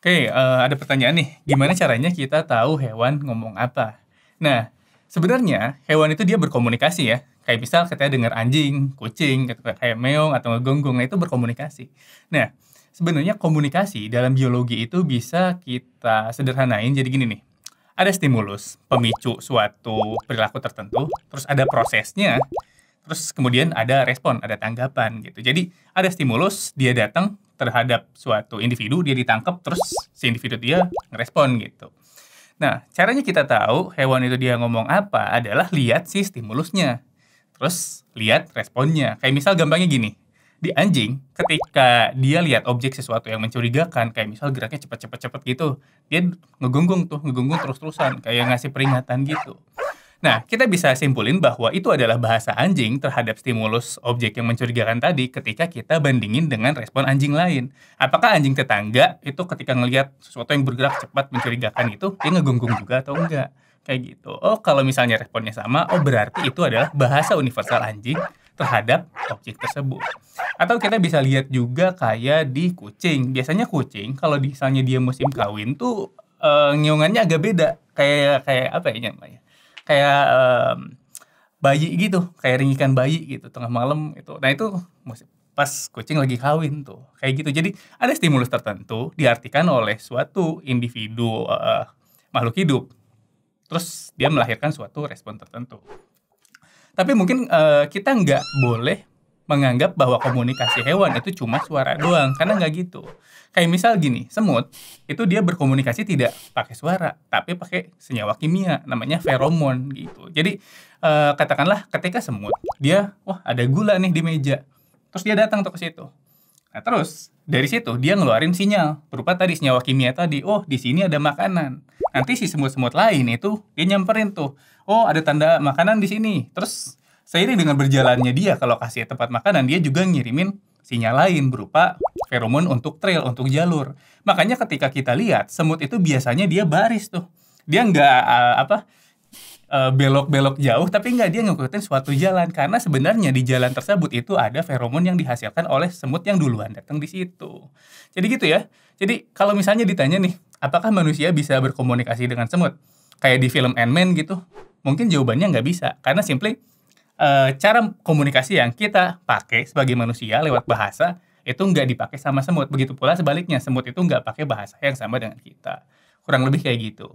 Oke, ada pertanyaan nih, gimana caranya kita tahu hewan ngomong apa? Nah, sebenarnya hewan itu dia berkomunikasi ya, kayak misal kita dengar anjing, kucing, gitu, kayak meong atau ngegonggong, nah itu berkomunikasi. Nah, sebenarnya komunikasi dalam biologi itu bisa kita sederhanain jadi gini nih, ada stimulus, pemicu suatu perilaku tertentu, terus ada prosesnya, terus kemudian ada respon, ada tanggapan gitu. Jadi ada stimulus, dia datang terhadap suatu individu, dia ditangkap, terus si individu dia ngerespon gitu. Nah, caranya kita tahu hewan itu dia ngomong apa adalah lihat si stimulusnya. Terus lihat responnya. Kayak misal gampangnya gini, di anjing ketika dia lihat objek sesuatu yang mencurigakan, kayak misal geraknya cepet-cepet gitu, dia ngegonggong terus-terusan, kayak ngasih peringatan gitu. Nah, kita bisa simpulin bahwa itu adalah bahasa anjing terhadap stimulus objek yang mencurigakan tadi ketika kita bandingin dengan respon anjing lain. Apakah anjing tetangga itu ketika ngelihat sesuatu yang bergerak cepat mencurigakan itu, dia ngegonggong juga atau enggak? Kayak gitu. Oh, kalau misalnya responnya sama, oh berarti itu adalah bahasa universal anjing terhadap objek tersebut. Atau kita bisa lihat juga kayak di kucing. Biasanya kucing kalau misalnya dia musim kawin tuh ngeongannya agak beda. Kayak kayak apa ya namanya? Kayak, bayi gitu, kayak ringikan bayi gitu tengah malam itu. Nah itu pas kucing lagi kawin tuh, kayak gitu. Jadi ada stimulus tertentu diartikan oleh suatu individu, makhluk hidup, terus dia melahirkan suatu respon tertentu. Tapi mungkin, kita nggak boleh menganggap bahwa komunikasi hewan itu cuma suara doang, karena nggak gitu. Kayak misal gini, semut itu dia berkomunikasi tidak pakai suara, tapi pakai senyawa kimia, namanya feromon gitu. Jadi, katakanlah ketika semut, dia, wah ada gula nih di meja, terus dia datang tuh ke situ. Nah terus, dari situ dia ngeluarin sinyal, berupa tadi senyawa kimia tadi, oh di sini ada makanan. Nanti si semut-semut lain itu, dia nyamperin tuh, oh ada tanda makanan di sini. Terus, seiring dengan berjalannya dia ke lokasi tempat makanan, dia juga ngirimin sinyal lain berupa feromon untuk trail, untuk jalur. Makanya ketika kita lihat, semut itu biasanya dia baris tuh. Dia nggak, belok-belok jauh, tapi nggak dia ngikutin suatu jalan. Karena sebenarnya di jalan tersebut itu ada feromon yang dihasilkan oleh semut yang duluan datang di situ. Jadi gitu ya. Jadi kalau misalnya ditanya nih, apakah manusia bisa berkomunikasi dengan semut? Kayak di film Ant-Man gitu, mungkin jawabannya nggak bisa. Karena simply, cara komunikasi yang kita pakai sebagai manusia lewat bahasa, itu nggak dipakai sama semut. Begitu pula sebaliknya, semut itu nggak pakai bahasa yang sama dengan kita. Kurang lebih kayak gitu.